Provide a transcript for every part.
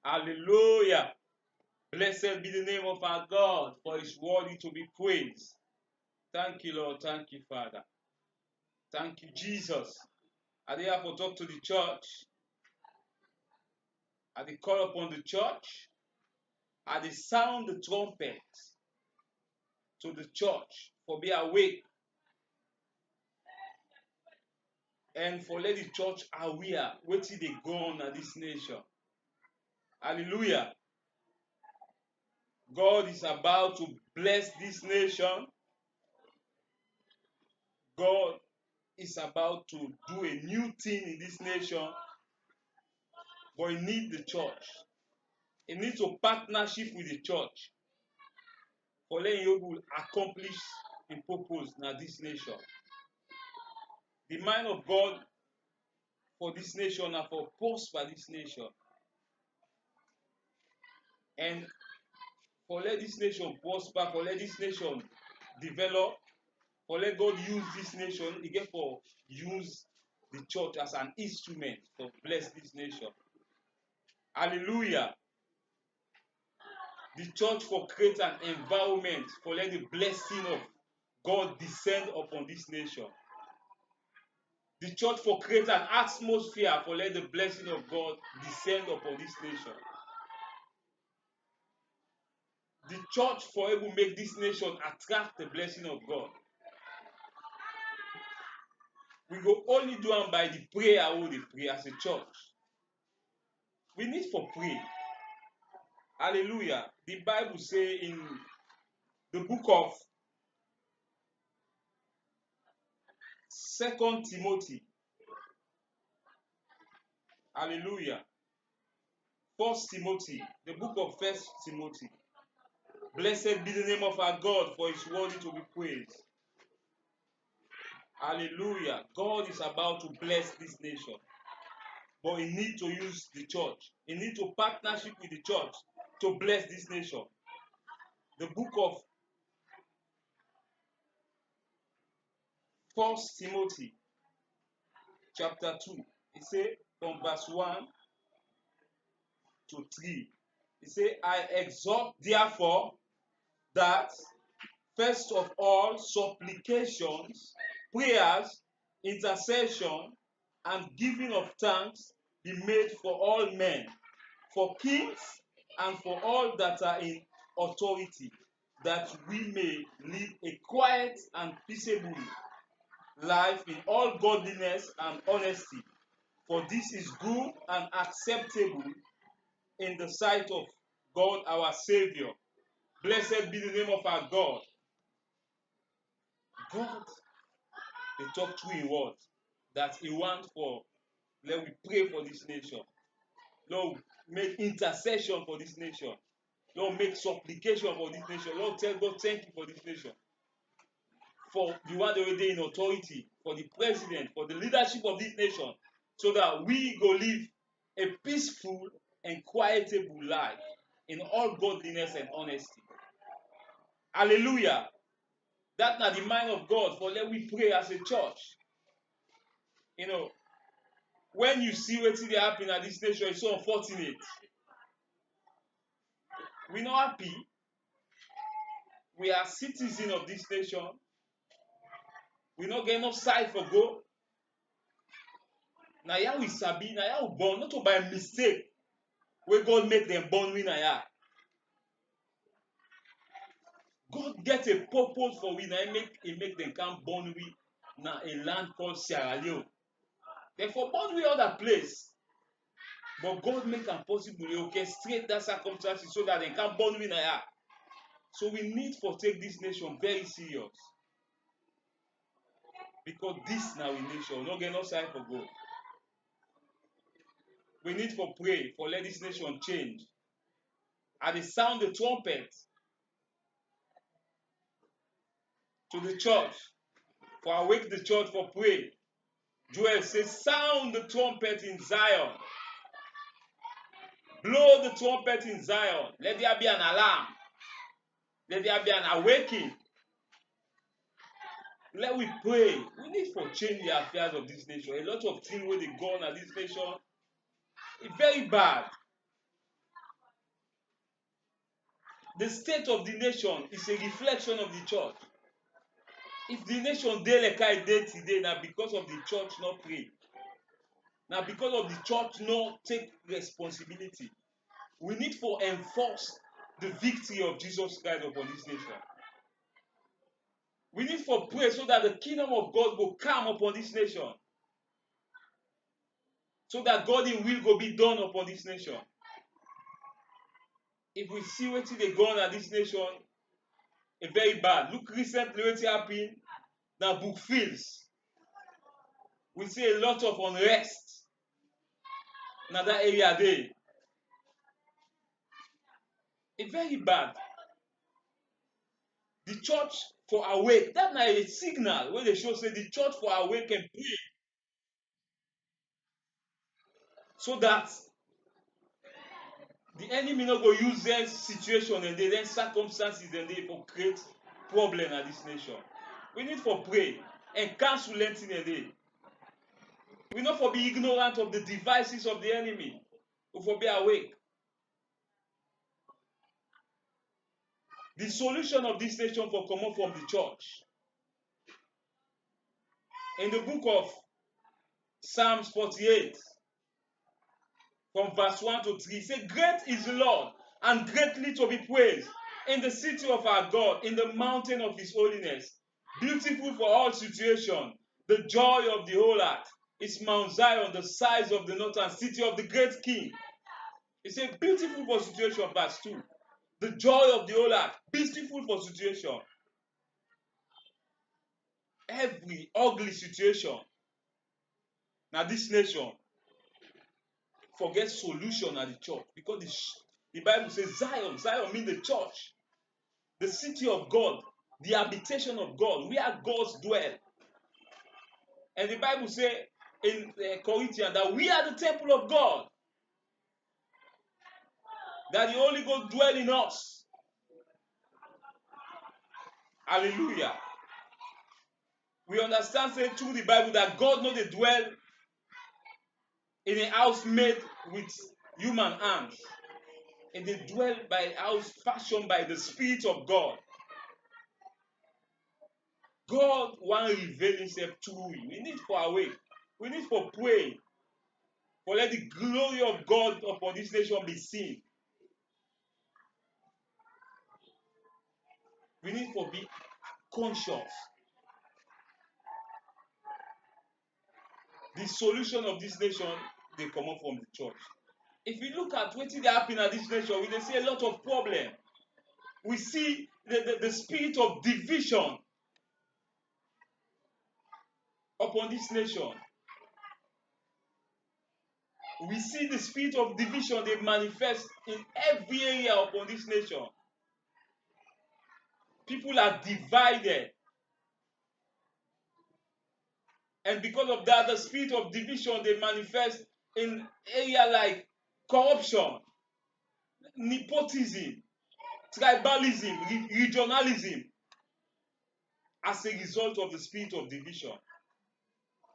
Hallelujah. Blessed be the name of our God, for His worthy to be praised. Thank you, Lord. Thank you, Father. Thank you, Jesus. I therefore talk to the church. I call upon the church. I sound the trumpet to the church for be awake and for let the church aware wetin dey go on in this nation. Hallelujah. God is about to bless this nation. God is about to do a new thing in this nation, but he needs the church. He needs to partnership with the church for letting you accomplish the purpose in this nation. The mind of God for this nation and for prosper this nation. And for let this nation prosper, for let this nation develop, for let God use this nation, again for use the church as an instrument to bless this nation. Hallelujah. The church for create an environment for let the blessing of God descend upon this nation. The church for create an atmosphere for let the blessing of God descend upon this nation. The church for able make this nation attract the blessing of God. We go only do it by the prayer we dey pray as a church. We need for pray. Hallelujah. The Bible say in the book of 2 Timothy. Hallelujah. 1 Timothy, the book of 1 Timothy. Blessed be the name of our God, for his worthy to be praised. Hallelujah. God is about to bless this nation. But he needs to use the church. He needs to partnership with the church to bless this nation. The book of 1 Timothy, chapter 2. It says from verse 1 to 3. It says, I exhort therefore that first of all supplications, prayers, intercession, and giving of thanks be made for all men, for kings, and for all that are in authority, that we may live a quiet and peaceable life in all godliness and honesty. For this is good and acceptable in the sight of God our Savior. Blessed be the name of our God. God, they talk to in what? That he wants for, let we pray for this nation. Lord, make intercession for this nation. Lord, make supplication for this nation. Lord, tell God, thank you for this nation. For the one already in authority, for the president, for the leadership of this nation, so that we go live a peaceful and quietable life in all godliness and honesty. Hallelujah. That's not the mind of God, for let we pray as a church. You know, when you see what's happening at this nation, it's so unfortunate. We're not happy. We are citizens of this nation. We not get enough sight for go. Now yeah, we sabi, now yeah, we born, not by mistake. Where God make them born we now yeah. God get a purpose for we now. He make them come born we now a land called Sierra Leone. Therefore, born we other place. But God make them possible to orchestrate that circumstances so that they can born we now yeah. So we need for take this nation very serious. Because this now in nation, no get no sign for God. We need for pray for let this nation change. And they sound the trumpet to the church, for awake the church for pray. Joel says, sound the trumpet in Zion. Blow the trumpet in Zion. Let there be an alarm. Let there be an awakening. Let we pray. We need for change the affairs of this nation. A lot of things where they go on at this nation, it's very bad. the state of the nation is a reflection of the church. If the nation dey like I dey today, na because of the church not pray. Na because of the church not take responsibility. We need to enforce the victory of Jesus Christ upon this nation. We need to pray so that the kingdom of God will come upon this nation. So that God's will go be done upon this nation. If we see wetin dey go on at this nation, e very bad. Look recently wetin happen na Brookfields. We see a lot of unrest na that area dey. E very bad. The church for awake, that na a signal wey dey show say the church for awake and pray. So that the enemy no go use their situation and their circumstances and they for create problem at this nation. We need for pray and cancel anything a day. We not for be ignorant of the devices of the enemy. We for be awake. The solution of this nation for come from the church. In the book of Psalms 48, from verse 1 to 3, say, great is the Lord, and greatly to be praised, in the city of our God, in the mountain of his holiness. Beautiful for all situations, the joy of the whole earth is Mount Zion, the size of the northern city of the great king. It's a beautiful for situation, verse 2. The joy of the whole earth, beautiful for situation. Every ugly situation. Now this nation forget solution at the church. Because the Bible says Zion. Zion means the church. The city of God. The habitation of God. Where God dwell. And the Bible says in Corinthians that we are the temple of God. That the Holy Ghost dwell in us. Hallelujah. We understand say through the Bible that God not dey dwell in a house made with human hands. And they dwell by a house fashioned by the Spirit of God. God want to reveal himself through we. We need for awake. We need for pray. For let the glory of God upon this nation be seen. We need for be conscious. The solution of this nation, they come up from the church. If we look at what is happening at this nation, we see a lot of problem. We see the spirit of division upon this nation. We see the spirit of division they manifest in every area upon this nation. People are divided. And because of that, the spirit of division they manifest in area like corruption, nepotism, tribalism, regionalism, as a result of the spirit of division.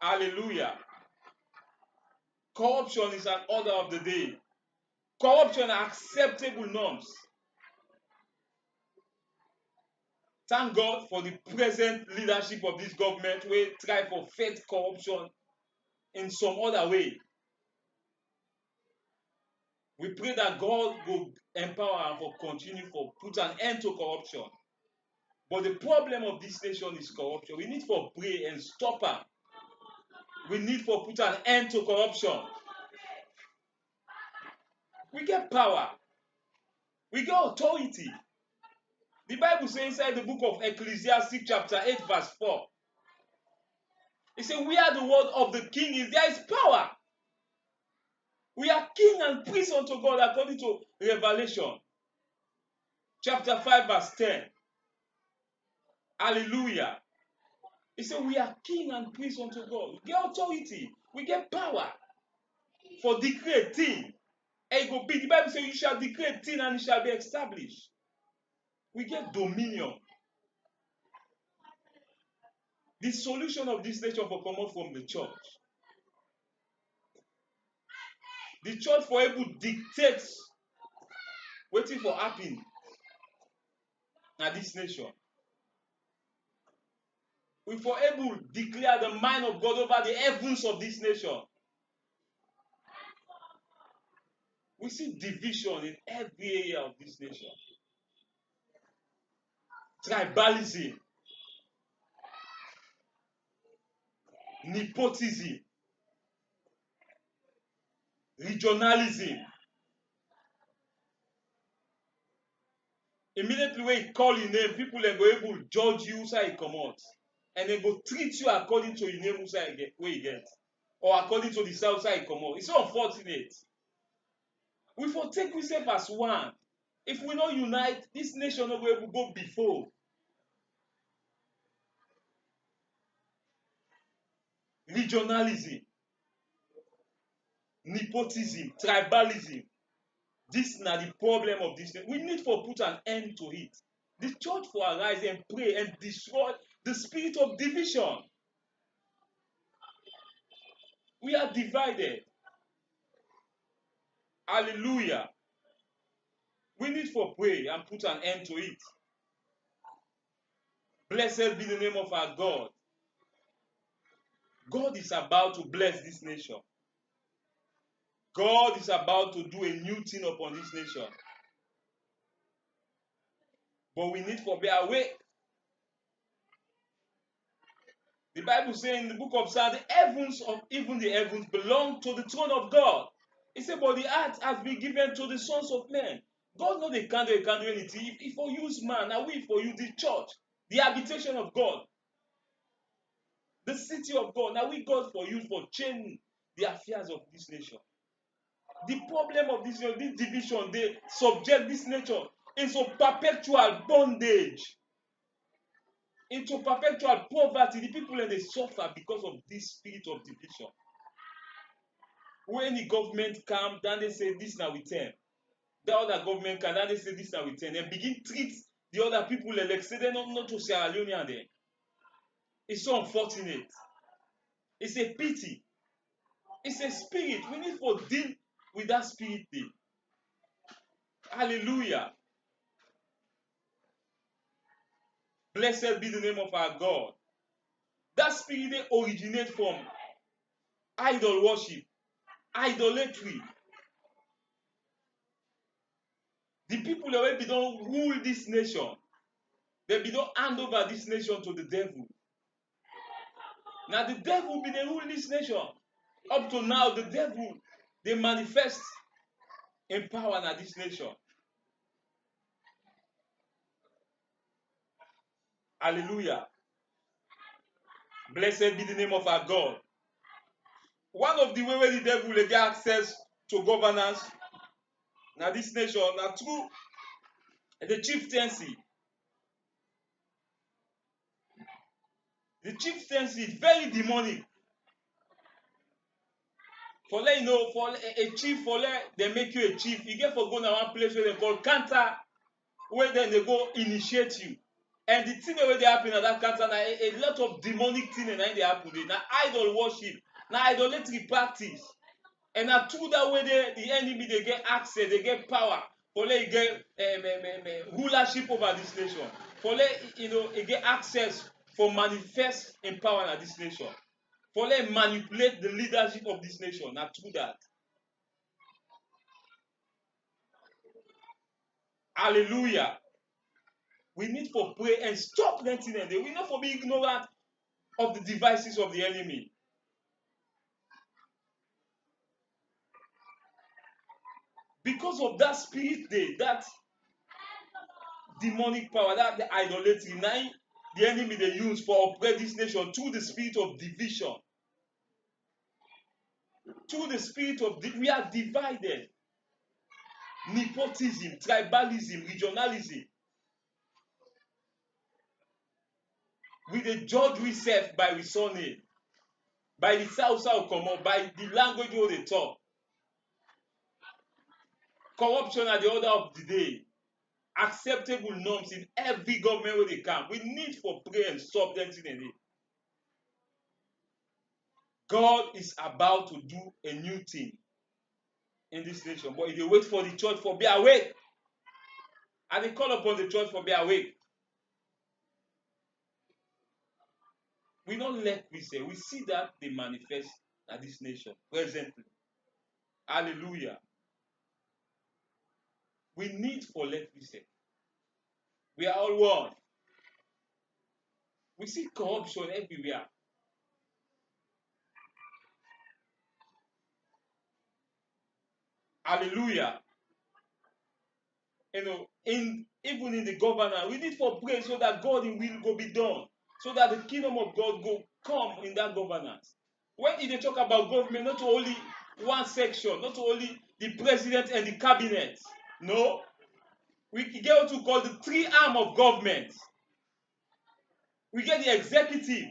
Hallelujah. Corruption is an order of the day. Corruption are acceptable norms. Thank God for the present leadership of this government where try for fight corruption in some other way. We pray that God will empower and for continue for put an end to corruption. But the problem of this nation is corruption. We need for pray and stop her. We need for put an end to corruption. We get power. We get authority. The Bible says inside the book of Ecclesiastes chapter 8 verse 4. It says, where the word of the king is, there is power. We are king and priest unto God according to Revelation chapter 5 verse 10. Hallelujah. It says we are king and priest unto God. We get authority. We get power for decree a thing. And it go be. The Bible says you shall decree a thing and it shall be established. We get dominion. The solution of this nation for come out from the church. The church for able dictates waiting for happen na this nation. We for able to declare the mind of God over the heavens of this nation. We see division in every area of this nation. Tribalism, nepotism, regionalism. Immediately when you call your name, people are go able to judge you who you come out. And they go treat you according to your name where you get. Or according to the south side you come out. It's so unfortunate. We for take ourselves as one. If we not unite, this nation will be able to go before. Regionalism, nepotism, tribalism. This is not the problem of this nation. We need to put an end to it. The church for arise and pray and destroy the spirit of division. We are divided. Hallelujah. We need to pray and put an end to it. Blessed be the name of our God. God is about to bless this nation. God is about to do a new thing upon this nation. But we need to be awake. The Bible says in the book of Psalms, the heavens of even the heavens belong to the throne of God. It said, but the earth has been given to the sons of men. God knows they can't do anything. If for use man, now we for you the church, the habitation of God, the city of God. Now we God for you for changing the affairs of this nation. The problem of this division, they subject this nation into perpetual bondage, into perpetual poverty. The people and they suffer because of this spirit of division. When the government come, then they say this now we turn. The other government come, then they say this now we turn. And begin treat the other people like say they're not to Sierra Leone there. It's so unfortunate. It's a pity. It's a spirit. We need to deal with that spirit thing. Hallelujah. Blessed be the name of our God. That spirit they originate from idol worship, idolatry. The people that we don't rule this nation, they be don't hand over this nation to the devil. Now the devil be the rule this nation. Up to now, the devil they manifest in power in this nation. Hallelujah. Blessed be the name of our God. One of the way where the devil will get access to governance now this nation now through the chieftaincy. The chieftaincy is very demonic. For let you know, for a chief, for let they make you a chief, you get for go to one place where they call canter, where then they go initiate you. And the thing where they happen at that canter, now a lot of demonic things and they happen there. Now idol worship, now idolatry practice. And now through that way the enemy they get access, they get power. For let you get rulership over this nation. For let you get access for manifest in power in this nation. For let manipulate the leadership of this nation. Now through that. Hallelujah. We need to pray and stop letting them. We need to be ignorant of the devices of the enemy. Because of that spirit day, that demonic power, that the idolatry, now the enemy they use for operate this nation through the spirit of division. Through the spirit of we are divided. Nepotism, tribalism, regionalism. We the judge we serve by we surname, by the south come up, by the language we they talk. Corruption at the order of the day. Acceptable norms in every government where they come. We need for pray and stop them in it. God is about to do a new thing in this nation. But if you wait for the church for be awake, and they call upon the church for be awake. We don't let Christians. We see that they manifest at this nation presently. Hallelujah. We need for let Christians. We are all one. We see corruption everywhere. Hallelujah. Even in the government, we need for prayer so that God's will go be done, so that the kingdom of God go come in that governance. When they talk about government, not only one section, not only the president and the cabinet. No, we get what we call the three arm of government. We get the executive,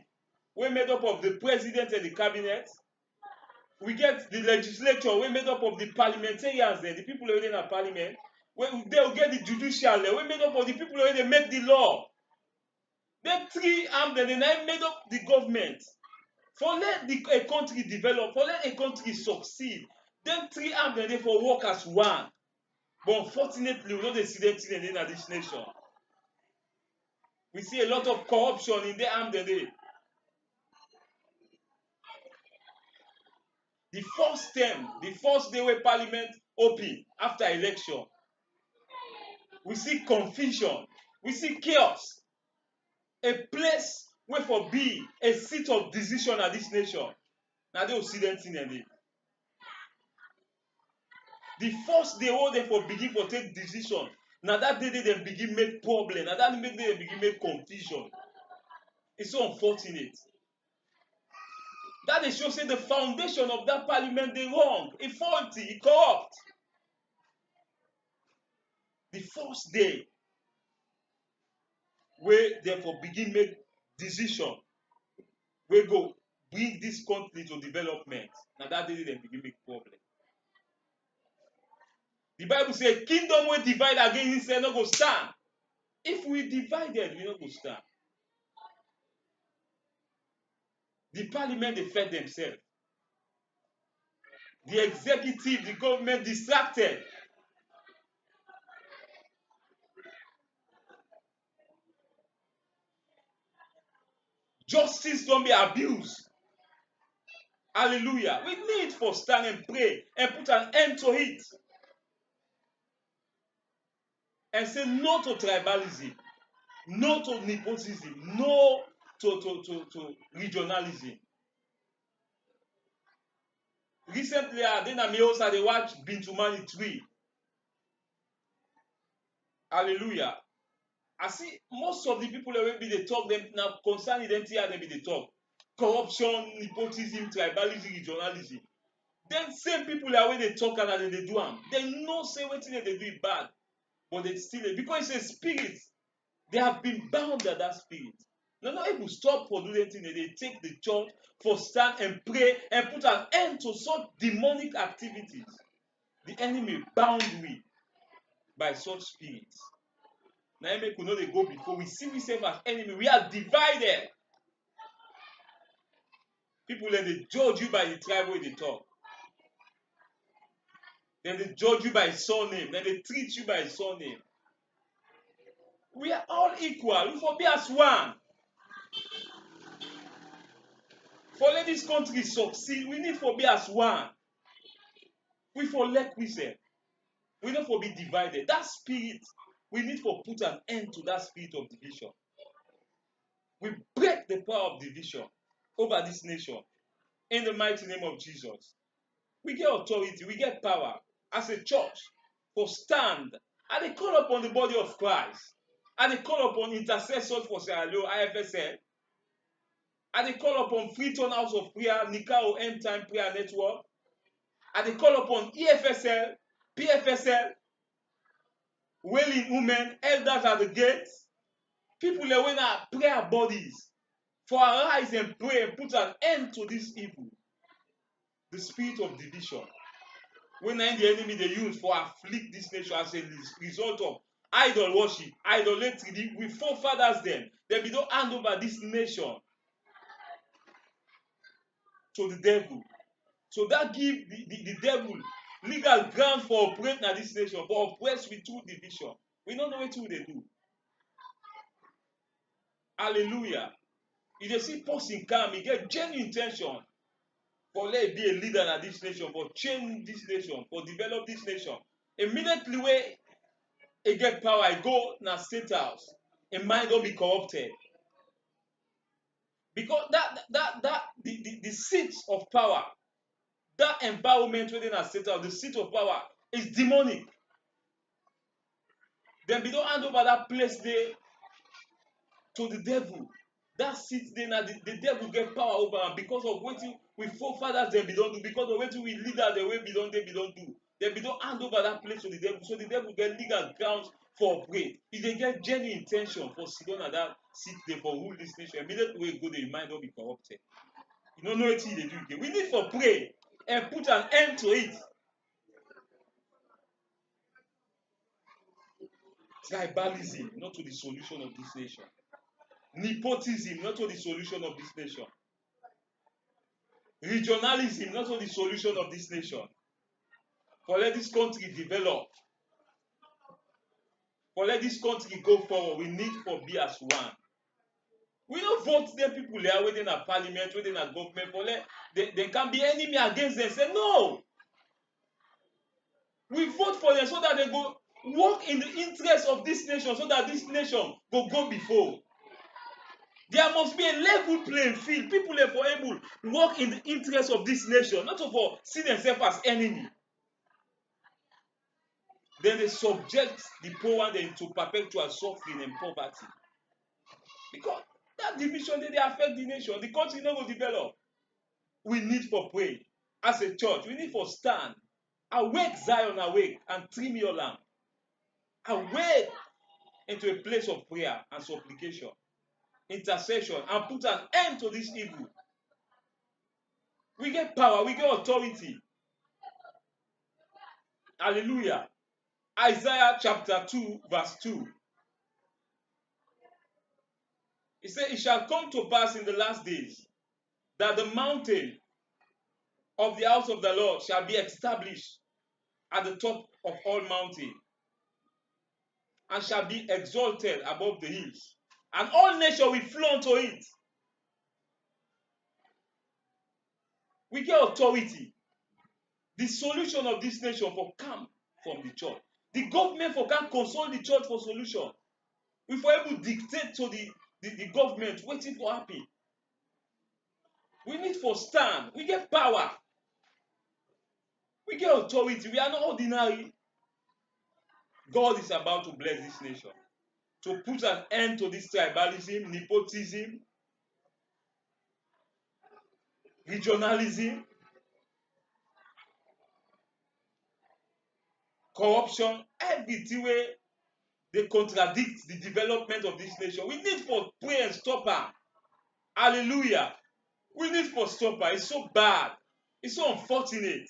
we're made up of the president and the cabinet. We get the legislature, we're made up of the parliamentarians, the people who are in the parliament. They'll get the judicial, we're made up of the people who make the law. Then three arms, then they made up the government. For let a country develop, for let a country succeed, then three arms, then they for work as one. But unfortunately, we don't see that in this nation. We see a lot of corruption in the arm, then they. The first term, the first day where parliament open after election, we see confusion, we see chaos. A place where for be a seat of decision at this nation. Now they will see them thing in it. The first day where they for begin for take decision. Now that day they begin make problem. Now that day they begin make confusion. It's so unfortunate. That is show say the foundation of that parliament they wrong, it faulty, it corrupt. The first day where therefore begin make decision, we go bring this country to development. Now that day they begin make problem. The Bible says kingdom will divide against itself not go stand. If we divided, we not go stand. The parliament they fed themselves. The executive, the government distracted. Justice don't be abused. Hallelujah. We need for stand and pray and put an end to it. And say no to tribalism, no to nepotism, no to regionalism. Recently, I did watch Bintumani 3. Hallelujah. I see most of the people that will be the talk them now concerning identity and they be the talk. Corruption, nepotism, tribalism, regionalism. Then same people that when they talk and they do them. They know say what they do it bad. But they still because it's a spirit. They have been bound by that spirit. They're not able to stop for doing anything. They take the church for stand and pray and put an end to such demonic activities. The enemy bound we by such spirits. Now we could know they go before. We see ourselves as enemy. We are divided. People then they judge you by the tribe where they talk. Then they judge you by surname. Then they treat you by surname. We are all equal. We for be as one. For let this country succeed, we need for be as one. We for let we say. We not for be divided. That spirit, we need for put an end to that spirit of division. We break the power of division over this nation. In the mighty name of Jesus. We get authority, we get power as a church for stand. And they call upon the body of Christ. And they call upon intercessors for Sierra Leone, IFSL. And they call upon Freeton House of Prayer, Nikao End Time Prayer Network. And they call upon EFSL, PFSL, Wailing Women, Elders at the Gates. People that when our prayer bodies for arise and pray and put an end to this evil. The spirit of division. When the enemy they use for afflict this nation as a result of idol worship, idolatry, we forefathers them. They be don't hand over this nation to the devil. So that give the devil legal ground for operating at this nation, for oppress with true division. We don't know what they do. Hallelujah. If they see person come, he get genuine intention for let be a leader in this nation, for change this nation, for develop this nation. Immediately when he get power, he go na state house. His mind don't be corrupted. Because the seat of power, that environment within a state house, the seat of power is demonic. Then we don't hand over that place there to the devil. That seat there now, the devil get power over am because of wetin we forefathers dem be don do, because of wetin we leaders dem wey be don dey be don do. Dem be don hand over that place to the devil, so the devil get legal grounds for pray. If they get genuine intention for sit down at that seat there for rule this nation, immediately wey go there, mind don be corrupted. You no know wetin you dey do again. We need for pray and put an end to it. Tribalism, not to the solution of this nation. Nepotism, not to the solution of this nation. Regionalism, not to the solution of this nation. For let this country develop, for let this country go forward, we need for be as one. We don't vote them people there within a parliament, within a government, for let they can be enemy against them. Say no. We vote for them so that they go work in the interest of this nation, so that this nation go before. There must be a level playing field. People are for able to work in the interest of this nation, not for see themselves as enemy. Then they subject the poor into perpetual suffering and poverty. Because that division they affect the nation. The country no go develop. We need for pray. As a church, we need for stand. Awake, Zion, awake, and trim your lamp. Awake into a place of prayer and supplication, intercession, and put an end to this evil. We get power, we get authority. Hallelujah. Isaiah chapter 2, verse 2. It says, it shall come to pass in the last days that the mountain of the house of the Lord shall be established at the top of all mountains, and shall be exalted above the hills, and all nations will flow unto it. We get authority. The solution of this nation for come from the church. The government for can console the church for solution. We for able to dictate to the government waiting for happen. We need for stand. We get power. We get authority. We are not ordinary. God is about to bless this nation, to put an end to this tribalism, nepotism, regionalism, corruption, everything where they contradict the development of this nation. We need for pray and stop her. Hallelujah. We need for stop her. It's so bad. It's so unfortunate.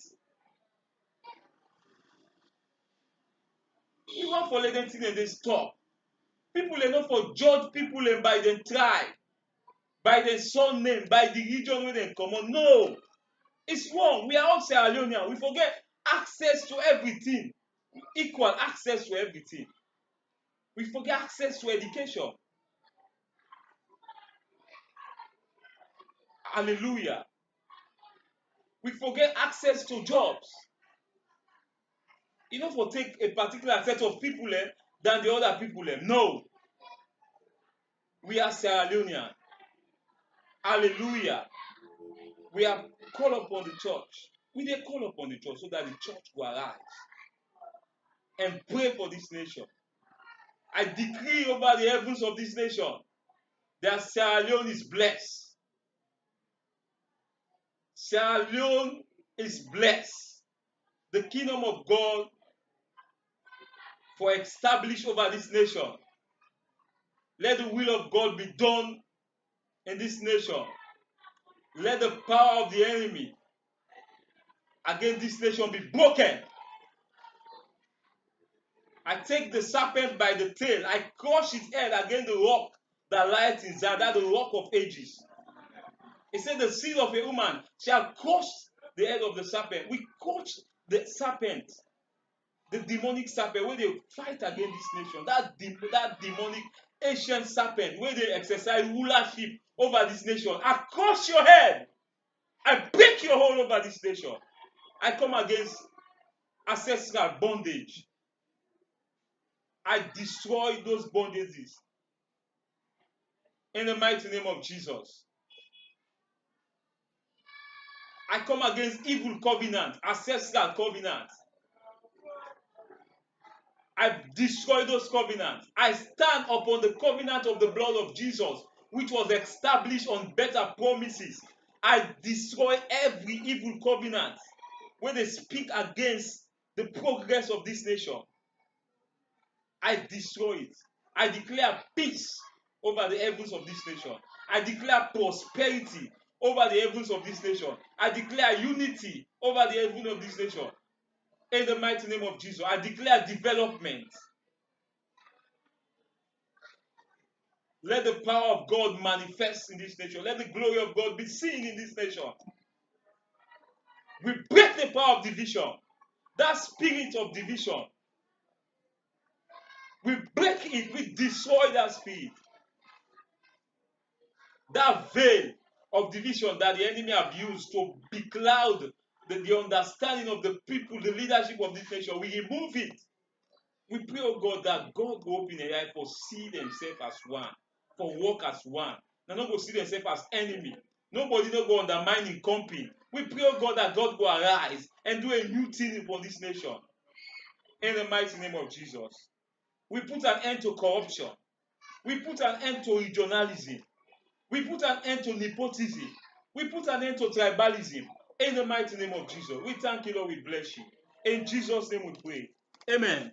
We want for let them think that they stop. People are not for judge people and by their tribe, by their son name, by the region where they come on. No. It's wrong. We are all Sierra Leonean. We forget access to everything. Equal access to everything. We forget access to education. Hallelujah. We forget access to jobs. You know, for take a particular set of people than the other people. No. We are Sierra Leonean. Hallelujah. We have called upon the church. We did call upon the church so that the church will arise and pray for this nation. I decree over the heavens of this nation that Sierra Leone is blessed. Sierra Leone is blessed. The kingdom of God for established over this nation. Let the will of God be done in this nation. Let the power of the enemy against this nation be broken. I take the serpent by the tail. I crush its head against the rock that lies in Zion, that the rock of ages. It said the seed of a woman shall crush the head of the serpent. We crush the serpent, the demonic serpent, where they fight against this nation. That demonic ancient serpent, where they exercise rulership over this nation. I crush your head. I break your hold over this nation. I come against ancestral bondage. I destroy those bondages. In the mighty name of Jesus. I come against evil covenant, ancestral covenant. I destroy those covenants. I stand upon the covenant of the blood of Jesus, which was established on better promises. I destroy every evil covenant when they speak against the progress of this nation. I destroy it. I declare peace over the heavens of this nation. I declare prosperity over the heavens of this nation. I declare unity over the heavens of this nation. In the mighty name of Jesus, I declare development. Let the power of God manifest in this nation. Let the glory of God be seen in this nation. We break the power of division. That spirit of division. We break it. We destroy that spirit. That veil of division that the enemy have used to becloud the understanding of the people, the leadership of this nation. We remove it. We pray, oh God, that God will open their eye for see themselves as one, for walk as one. Now, not go see themselves as enemy. Nobody no go undermine in company. We pray, oh God, that God will arise and do a new thing upon this nation. In the mighty name of Jesus. We put an end to corruption. We put an end to regionalism. We put an end to nepotism. We put an end to tribalism. In the mighty name of Jesus. We thank you, Lord. We bless you. In Jesus' name we pray. Amen.